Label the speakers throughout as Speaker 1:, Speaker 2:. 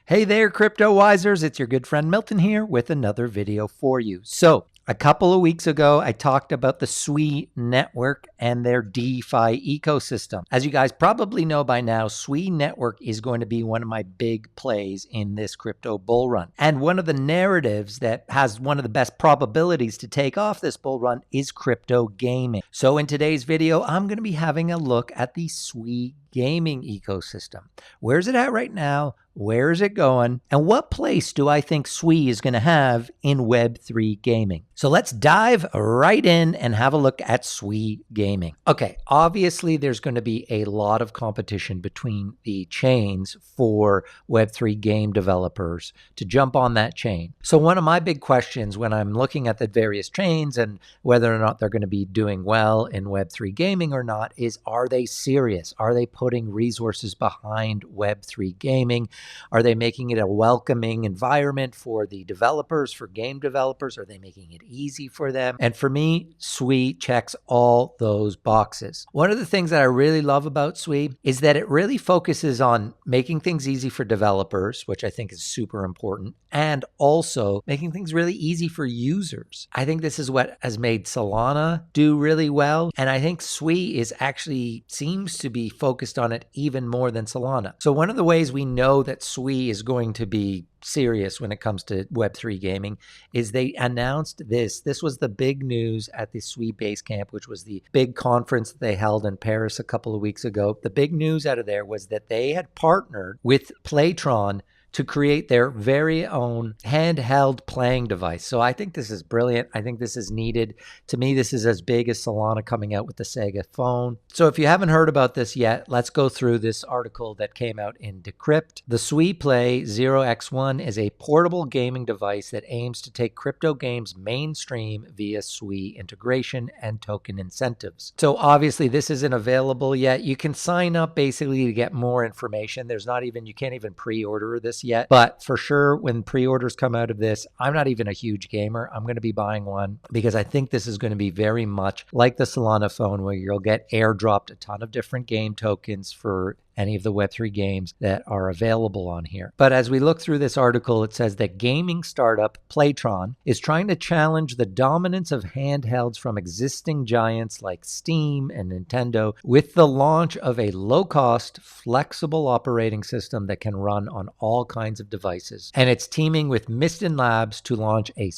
Speaker 1: Hey there, Cryptowisers. It's your good friend Milton here with another video for you. So, a couple of weeks ago, I talked about the Sui network and their DeFi ecosystem. As you guys probably know by now, Sui network is going to be one of my big plays in this crypto bull run. And one of the narratives that has one of the best probabilities to take off this bull run is crypto gaming. So in today's video, I'm going to be having a look at the Sui gaming ecosystem. Where's it at right now? Where is it going? And what place do I think Sui is going to have in Web3 gaming? So let's dive right in and have a look at Sui gaming. Okay, obviously there's going to be a lot of competition between the chains for Web3 game developers to jump on that chain. So one of my big questions when I'm looking at the various chains and whether or not they're going to be doing well in Web3 gaming or not is, are they serious? Are they putting resources behind Web3 gaming? Are they making it a welcoming environment for the developers, for game developers? Are they making it easy for them? And for me, Sui checks all those boxes. One of the things that I really love about Sui is that it really focuses on making things easy for developers, which I think is super important, and also making things really easy for users. I think this is what has made Solana do really well. And I think Sui is actually seems to be focused on it even more than Solana. So one of the ways we know that Sui is going to be serious when it comes to Web3 gaming is they announced this. This was the big news at the Sui Basecamp, which was the big conference that they held in Paris a couple of weeks ago. The big news out of there was that they had partnered with Playtron to create their very own handheld playing device. So I think this is brilliant. I think this is needed. To me, this is as big as Solana coming out with the Sega phone. So if you haven't heard about this yet, let's go through this article that came out in Decrypt. The Sui Play 0x1 is a portable gaming device that aims to take crypto games mainstream via Sui integration and token incentives. So obviously this isn't available yet. You can sign up basically to get more information. You can't even pre-order this yet, but for sure when pre-orders come out of this, I'm not even a huge gamer. I'm going to be buying one because I think this is going to be very much like the Solana phone where you'll get airdropped a ton of different game tokens for any of the Web3 games that are available on here. But as we look through this article, it says that gaming startup Playtron is trying to challenge the dominance of handhelds from existing giants like Steam and Nintendo with the launch of a low-cost, flexible operating system that can run on all kinds of devices. And it's teaming with Mistin Labs to launch a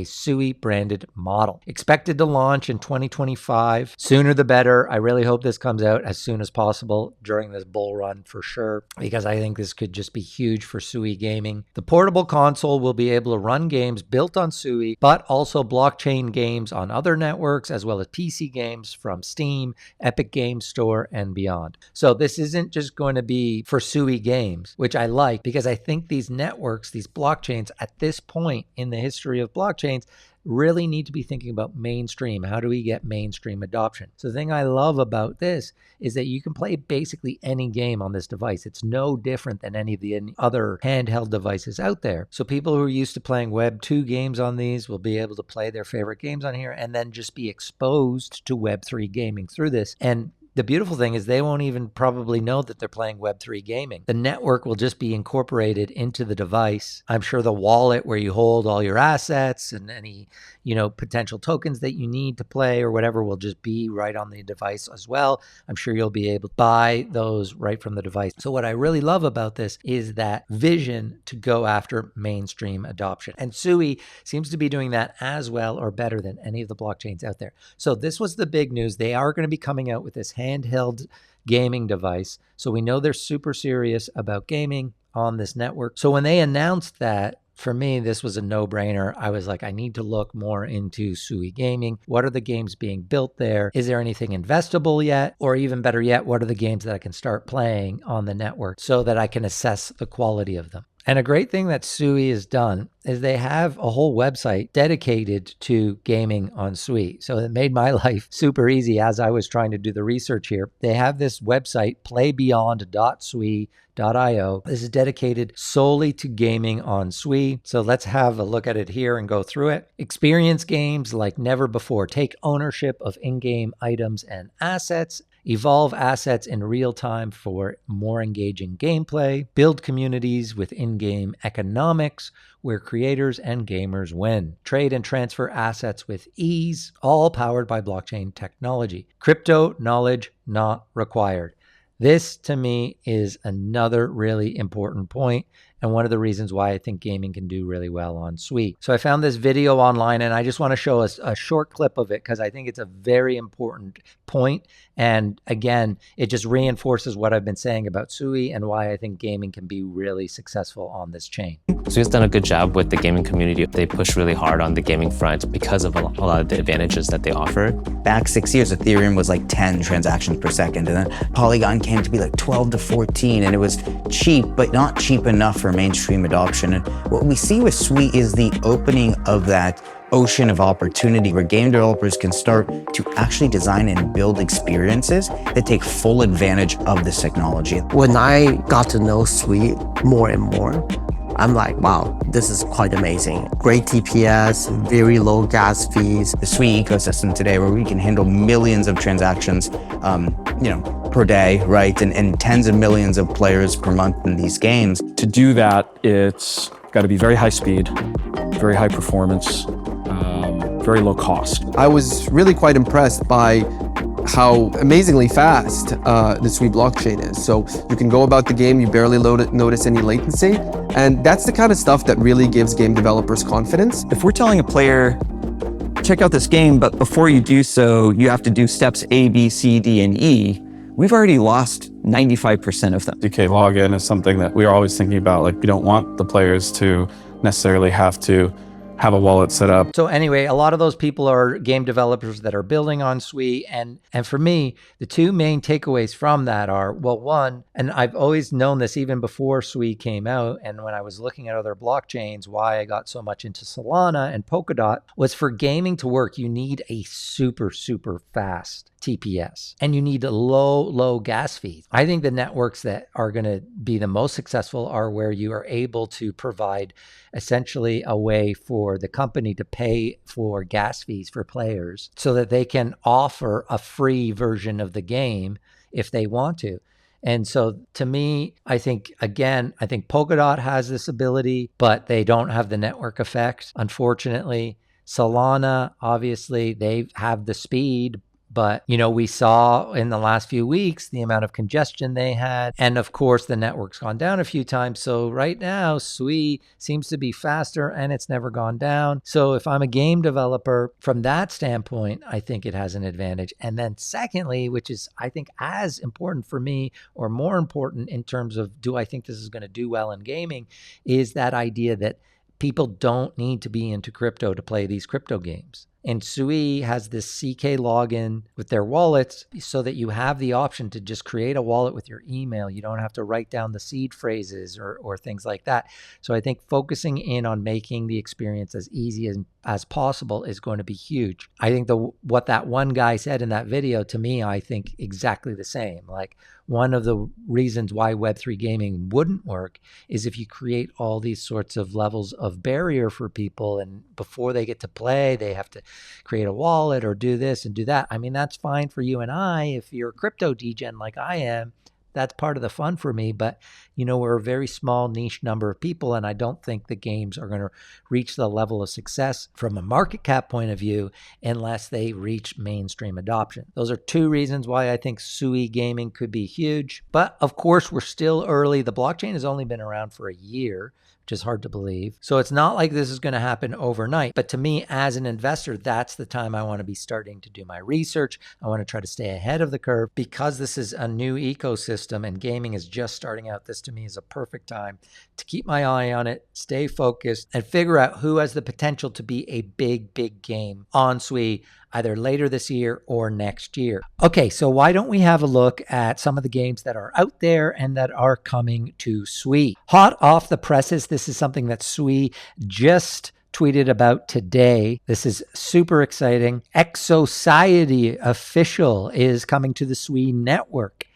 Speaker 1: Sui branded model. Expected to launch in 2025. Sooner the better. I really hope this comes out as soon as possible during this bull run for sure, because I think this could just be huge for Sui gaming. The portable console will be able to run games built on Sui, but also blockchain games on other networks, as well as PC games from Steam, Epic Games Store, and beyond. So this isn't just going to be for Sui games, which I like because I think these networks, these blockchains at this point in the history of blockchains, really need to be thinking about mainstream. How do we get mainstream adoption? So the thing I love about this is that you can play basically any game on this device. It's no different than any of the other handheld devices out there. So people who are used to playing Web 2 games on these will be able to play their favorite games on here and then just be exposed to Web 3 gaming through this. And the beautiful thing is they won't even probably know that they're playing Web3 gaming. The network will just be incorporated into the device. I'm sure the wallet where you hold all your assets and any, potential tokens that you need to play or whatever will just be right on the device as well. I'm sure you'll be able to buy those right from the device. So what I really love about this is that vision to go after mainstream adoption. And Sui seems to be doing that as well or better than any of the blockchains out there. So this was the big news. They are going to be coming out with this handheld gaming device. So we know they're super serious about gaming on this network. So when they announced that, for me, this was a no-brainer. I was like, I need to look more into Sui Gaming. What are the games being built there? Is there anything investable yet? Or even better yet, what are the games that I can start playing on the network so that I can assess the quality of them? And a great thing that Sui has done is they have a whole website dedicated to gaming on Sui. So it made my life super easy as I was trying to do the research here. They have this website, playbeyond.sui.io. This is dedicated solely to gaming on Sui. So let's have a look at it here and go through it. Experience games like never before. Take ownership of in-game items and assets. evolve assets in real time for more engaging gameplay, build communities with in-game economics where creators and gamers win, trade and transfer assets with ease, all powered by blockchain technology. Crypto knowledge not required. This, to me, is another really important point and one of the reasons why I think gaming can do really well on Sui. So I found this video online, and I just want to show us a short clip of it because I think it's a very important point. And again, it just reinforces what I've been saying about Sui and why I think gaming can be really successful on this chain.
Speaker 2: Sui's done a good job with the gaming community. They push really hard on the gaming front because of a lot of the advantages that they offer.
Speaker 3: Back 6 years, Ethereum was like 10 transactions per second, and then Polygon came to be like 12 to 14, and it was cheap, but not cheap enough for mainstream adoption. And what we see with Sui is the opening of that ocean of opportunity where game developers can start to actually design and build experiences that take full advantage of this technology.
Speaker 4: When I got to know Sui more and more, I'm like, wow, this is quite amazing. Great TPS, very low gas fees.
Speaker 3: The Sui ecosystem today, where we can handle millions of transactions, per day, right? And tens of millions of players per month in these games.
Speaker 5: To do that, it's got to be very high speed, very high performance, very low cost.
Speaker 6: I was really quite impressed by how amazingly fast the Sui blockchain is. So you can go about the game, you barely notice any latency. And that's the kind of stuff that really gives game developers confidence.
Speaker 7: If we're telling a player, check out this game, but before you do so, you have to do steps A, B, C, D, and E, we've already lost 95% of them.
Speaker 5: DK login is something that we're always thinking about. Like, we don't want the players to necessarily have to have a wallet set up.
Speaker 1: So anyway, a lot of those people are game developers that are building on Sui. And for me, the two main takeaways from that are, well, one, and I've always known this even before Sui came out, and when I was looking at other blockchains, why I got so much into Solana and Polkadot was for gaming to work, you need a super, super fast TPS, and you need low gas fees. I think the networks that are going to be the most successful are where you are able to provide essentially a way for the company to pay for gas fees for players so that they can offer a free version of the game if they want to. And so to me, I think Polkadot has this ability, but they don't have the network effect, unfortunately. Solana, obviously, they have the speed, but, we saw in the last few weeks the amount of congestion they had. And of course, the network's gone down a few times. So right now, Sui seems to be faster and it's never gone down. So if I'm a game developer, from that standpoint, I think it has an advantage. And then secondly, which is, I think, as important for me or more important in terms of do I think this is going to do well in gaming, is that idea that people don't need to be into crypto to play these crypto games. And Sui has this CK login with their wallets so that you have the option to just create a wallet with your email. You don't have to write down the seed phrases or things like that. So I think focusing in on making the experience as easy as possible is going to be huge. I think what that one guy said in that video, to me, I think exactly the same. Like, one of the reasons why Web3 gaming wouldn't work is if you create all these sorts of levels of barrier for people, and before they get to play, they have to create a wallet or do this and do that. I mean, that's fine for you and I. If you're a crypto degen like I am, that's part of the fun for me. But, we're a very small niche number of people, and I don't think the games are going to reach the level of success from a market cap point of view unless they reach mainstream adoption. Those are two reasons why I think Sui Gaming could be huge. But of course, we're still early. The blockchain has only been around for a year, which is hard to believe. So it's not like this is going to happen overnight. But to me, as an investor, that's the time I want to be starting to do my research. I want to try to stay ahead of the curve because this is a new ecosystem and gaming is just starting out. This to me is a perfect time to keep my eye on it, stay focused, and figure out who has the potential to be a big game on Sui, either later this year or next year. Okay, so why don't we have a look at some of the games that are out there and that are coming to Sui. Hot off the presses, this is something that Sui just tweeted about today. This is super exciting. XOciety official is coming to the Sui network.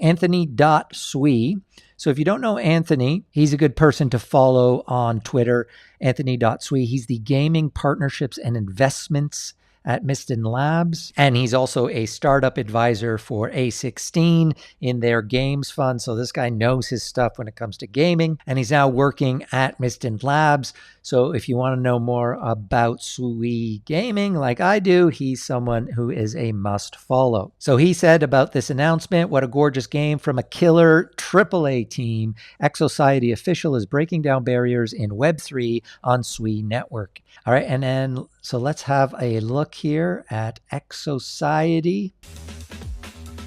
Speaker 1: Anthony.Sui. So if you don't know Anthony, he's a good person to follow on Twitter. Anthony.Sui. He's the gaming partnerships and investments at Miston Labs. And he's also a startup advisor for A16 in their games fund. So this guy knows his stuff when it comes to gaming. And he's now working at Miston Labs. So if you want to know more about Sui Gaming like I do, he's someone who is a must follow. So he said about this announcement, what a gorgeous game from a killer AAA team. XOciety official is breaking down barriers in Web3 on Sui Network. All right, and then so let's have a look here at XOciety.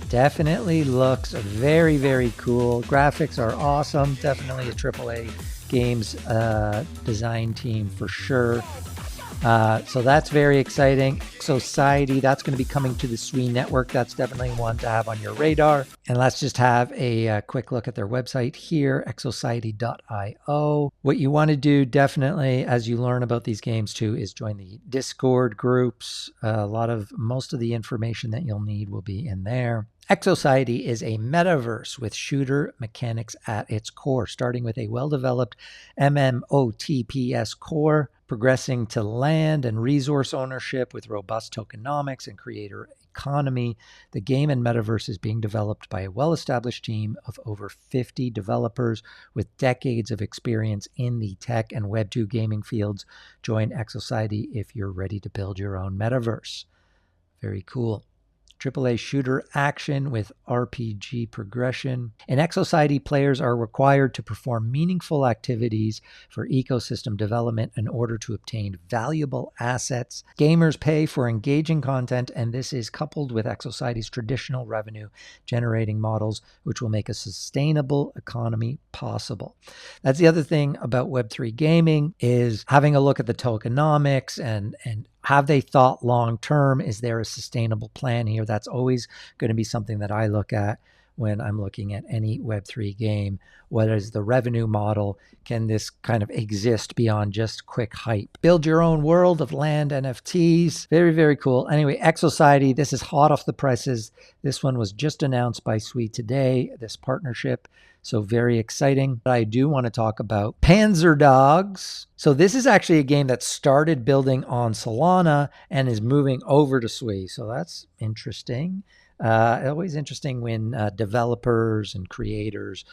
Speaker 1: Definitely looks very, very cool. Graphics are awesome. Definitely a AAA games design team for sure. So that's very exciting. XOciety, that's going to be coming to the Sui network. That's definitely one to have on your radar. And let's just have a quick look at their website here, XOciety.io. What you want to do definitely as you learn about these games too is join the Discord groups. Most of the information that you'll need will be in there. XOciety is a metaverse with shooter mechanics at its core, starting with a well-developed MMOTPS core, progressing to land and resource ownership with robust tokenomics and creator economy. The game and metaverse is being developed by a well-established team of over 50 developers with decades of experience in the tech and Web2 gaming fields. Join XOciety if you're ready to build your own metaverse. Very cool. AAA shooter action with RPG progression. In XOciety, players are required to perform meaningful activities for ecosystem development in order to obtain valuable assets. Gamers pay for engaging content, and this is coupled with XOciety's traditional revenue generating models, which will make a sustainable economy possible. That's the other thing about Web3 gaming is having a look at the tokenomics and have they thought long term? Is there a sustainable plan here? That's always going to be something that I look at when I'm looking at any Web3 game. What is the revenue model? Can this kind of exist beyond just quick hype? Build your own world of land NFTs. Very, very cool. Anyway, XOciety, this is hot off the presses. This one was just announced by Sui today, this partnership. So very exciting. I do want to talk about Panzerdogs. So this is actually a game that started building on Solana and is moving over to Sui. So that's interesting. Always interesting when developers and creators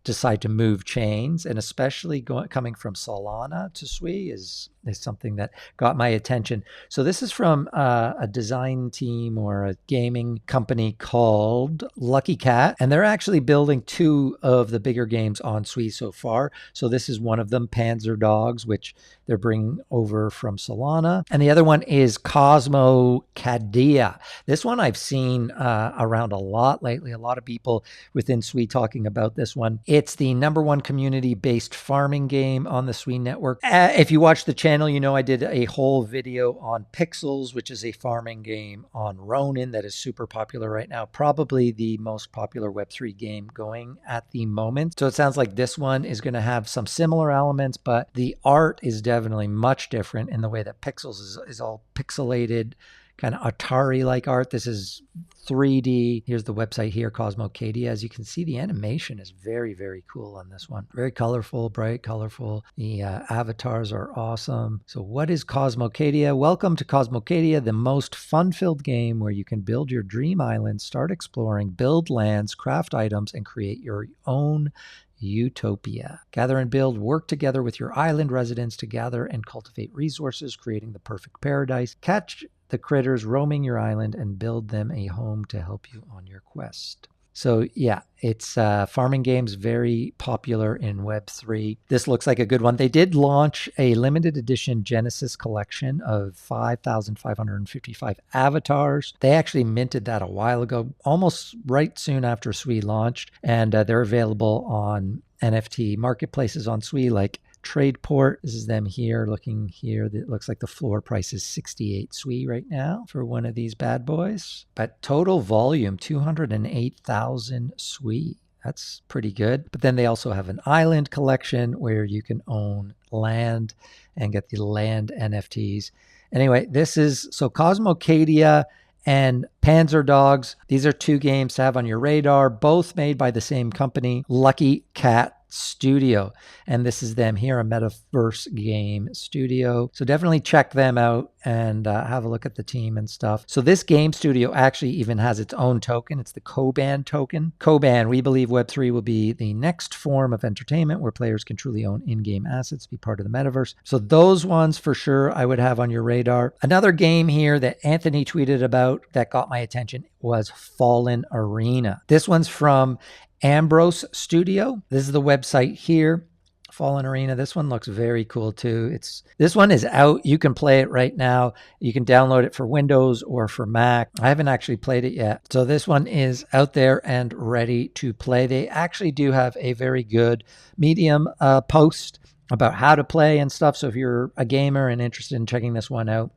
Speaker 1: decide to move chains, and especially coming from Solana to Sui is something that got my attention. So this is from a design team or a gaming company called Lucky Cat, and they're actually building two of the bigger games on Sui so far. So this is one of them, Panzerdogs, which they're bringing over from Solana, and the other one is Cosmocadia. This one I've seen around a lot lately. A lot of people within Sui talking about this one. It's the #1 community-based farming game on the Sui network. If you watch the channel, you know I did a whole video on Pixels, which is a farming game on Ronin that is super popular right now. Probably the most popular Web3 game going at the moment. So it sounds like this one is going to have some similar elements, but the art is definitely much different in the way that Pixels is all pixelated, kind of Atari-like art. This is 3D. Here's the website here, Cosmocadia. As you can see, the animation is very, very cool on this one. Very colorful, bright, colorful. The avatars are awesome. So what is Cosmocadia? Welcome to Cosmocadia, the most fun-filled game where you can build your dream island, start exploring, build lands, craft items, and create your own utopia. Gather and build, work together with your island residents to gather and cultivate resources, creating the perfect paradise. Catch the critters roaming your island and build them a home to help you on your quest. So yeah, it's farming games, very popular in Web3. This looks like a good one. They did launch a limited edition Genesis collection of 5,555 avatars. They actually minted that a while ago, almost right soon after Sui launched, and they're available on NFT marketplaces on Sui like Tradeport. This is them here, looking here. It looks like the floor price is 68 Sui right now for one of these bad boys. But total volume, 208,000 Sui. That's pretty good. But then they also have an island collection where you can own land and get the land NFTs. Anyway, this is, so Cosmocadia and Panzerdogs. These are two games to have on your radar, both made by the same company, Lucky Cat Studio. And this is them here, a metaverse game studio. So definitely check them out and have a look at the team and stuff. So this game studio actually even has its own token. It's the Koban token. Koban, we believe Web3 will be the next form of entertainment where players can truly own in-game assets, be part of the metaverse. So those ones for sure I would have on your radar. Another game here that Anthony tweeted about that got my attention was Fallen Arena. This one's from Ambrose Studio. This is the website here. Fallen Arena. This one looks very cool too. This one is out. You can play it right now. You can download it for Windows or for Mac. I haven't actually played it yet. So this one is out there and ready to play. They actually do have a very good Medium post about how to play and stuff. So if you're a gamer and interested in checking this one out,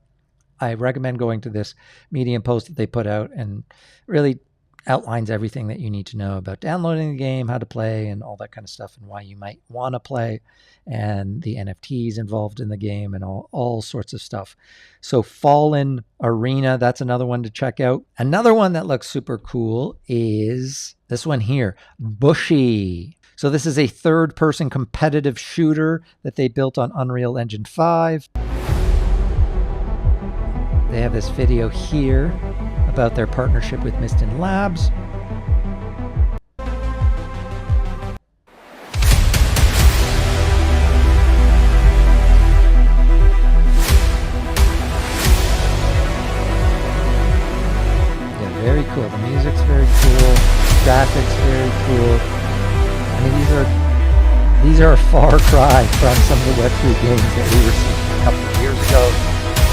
Speaker 1: I recommend going to this Medium post that they put out, and really outlines everything that you need to know about downloading the game, how to play, and all that kind of stuff, and why you might want to play, and the NFTs involved in the game, and all sorts of stuff. So Fallen Arena, that's another one to check out. Another one that looks super cool is this one here, Bushi. So this is a third-person competitive shooter that they built on Unreal Engine 5. They have this video here about their partnership with Mistin Labs. Yeah, very cool. The music's very cool. Graphics very cool. I mean, these are a far cry from some of the Web3 games that we were seeing a couple of years ago.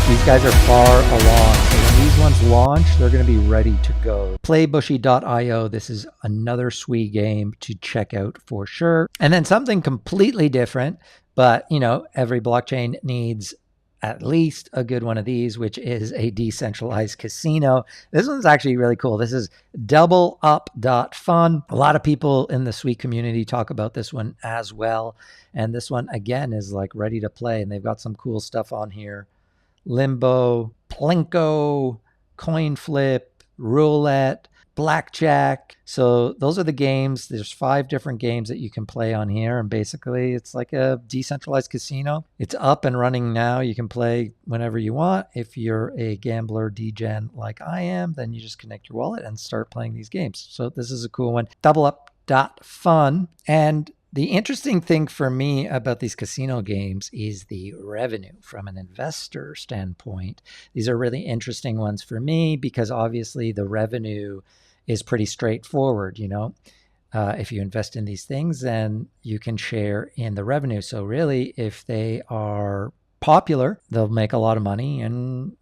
Speaker 1: These guys are far along. So when these ones launch, they're going to be ready to go. Playbushi.io. This is another Sui game to check out for sure. And then something completely different, but you know, every blockchain needs at least a good one of these, which is a decentralized casino. This one's actually really cool. This is Doubleup.fun. A lot of people in the Sui community talk about this one as well. And this one, again, is like ready to play. And they've got some cool stuff on here. Limbo, Plinko, Coin Flip, Roulette, Blackjack. So those are the games. There's 5 different games that you can play on here. And basically it's like a decentralized casino. It's up and running now. You can play whenever you want. If you're a gambler degen like I am, then you just connect your wallet and start playing these games. So this is a cool one. Doubleup.fun. And the interesting thing for me about these casino games is the revenue from an investor standpoint. These are really interesting ones for me because obviously the revenue is pretty straightforward. You know, if you invest in these things, then you can share in the revenue. So really, if they are popular, they'll make a lot of money, and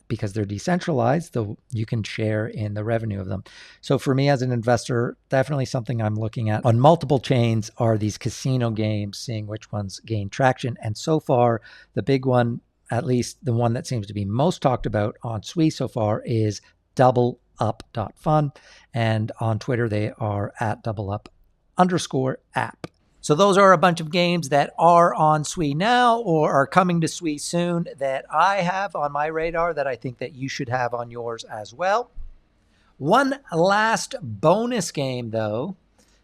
Speaker 1: because they're decentralized, you can share in the revenue of them. So for me as an investor, definitely something I'm looking at on multiple chains are these casino games, seeing which ones gain traction. And so far, the big one, at least the one that seems to be most talked about on Sui so far, is Doubleup.fun. And on Twitter, they are at Doubleup_app. So those are a bunch of games that are on Sui now or are coming to Sui soon that I have on my radar that I think that you should have on yours as well. One last bonus game, though.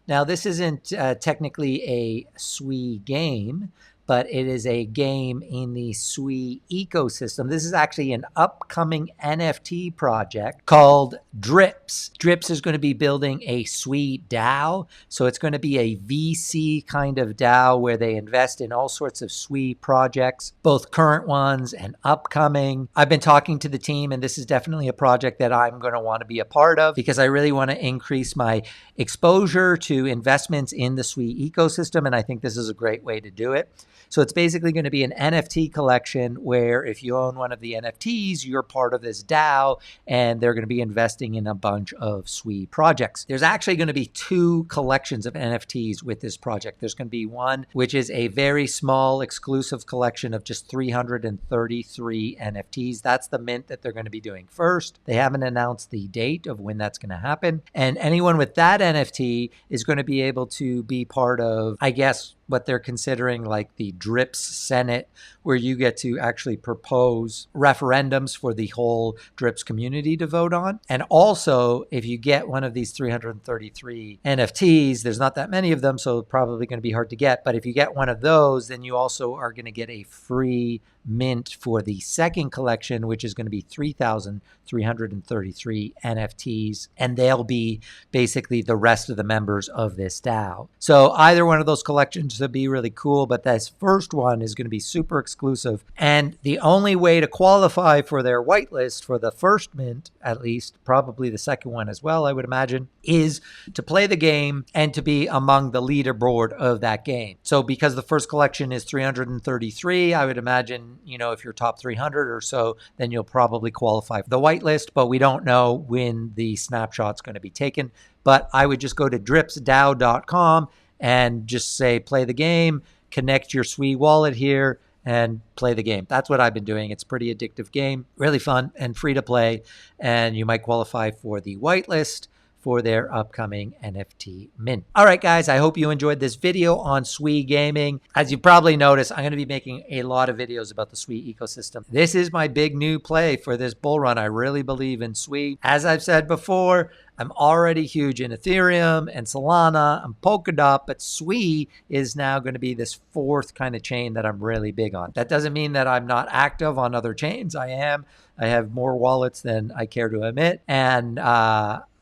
Speaker 1: Now, this isn't technically a Sui game, but it is a game in the Sui ecosystem. This is actually an upcoming NFT project called Drips. Drips is going to be building a Sui DAO. So it's going to be a VC kind of DAO where they invest in all sorts of Sui projects, both current ones and upcoming. I've been talking to the team, and this is definitely a project that I'm going to want to be a part of because I really want to increase my exposure to investments in the Sui ecosystem. And I think this is a great way to do it. So it's basically going to be an NFT collection where if you own one of the NFTs, you're part of this DAO, and they're going to be investing in a bunch of Sui projects. There's actually going to be 2 collections of NFTs with this project. There's going to be one, which is a very small exclusive collection of just 333 NFTs. That's the mint that they're going to be doing first. They haven't announced the date of when that's going to happen. And anyone with that NFT is going to be able to be part of, I guess, what they're considering like the DRIPS Senate, where you get to actually propose referendums for the whole DRIPS community to vote on. And also, if you get one of these 333 NFTs, there's not that many of them, so probably going to be hard to get. But if you get one of those, then you also are going to get a free mint for the second collection, which is going to be 3,333 NFTs, and they'll be basically the rest of the members of this DAO. So either one of those collections would be really cool, but this first one is going to be super exclusive. And the only way to qualify for their whitelist for the first mint, at least, probably the second one as well, I would imagine, is to play the game and to be among the leaderboard of that game. So because the first collection is 333, I would imagine, you know, if you're top 300 or so, then you'll probably qualify for the whitelist, but we don't know when the snapshot's going to be taken. But I would just go to dripsdao.com and just say, play the game, connect your Sui wallet here, and play the game. That's what I've been doing. It's a pretty addictive game, really fun and free to play, and you might qualify for the whitelist for their upcoming NFT mint. All right, guys, I hope you enjoyed this video on Sui Gaming. As you probably noticed, I'm going to be making a lot of videos about the Sui ecosystem. This is my big new play for this bull run. I really believe in Sui. As I've said before, I'm already huge in Ethereum and Solana and Polkadot, but Sui is now going to be this fourth kind of chain that I'm really big on. That doesn't mean that I'm not active on other chains. I am. I have more wallets than I care to admit. And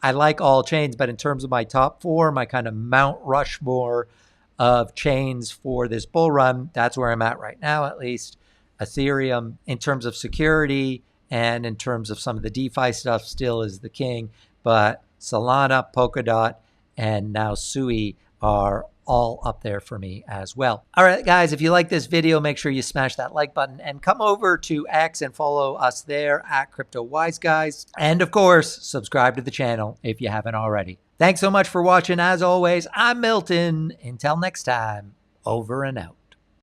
Speaker 1: I like all chains, but in terms of my top four, my kind of Mount Rushmore of chains for this bull run, that's where I'm at right now, at least. Ethereum, in terms of security and in terms of some of the DeFi stuff, still is the king. But Solana, Polkadot, and now Sui are all up there for me as well. All right, guys, if you like this video, make sure you smash that like button and come over to X and follow us there at Cryptowise, guys. And of course, subscribe to the channel if you haven't already. Thanks so much for watching. As always, I'm Milton. Until next time, over and out.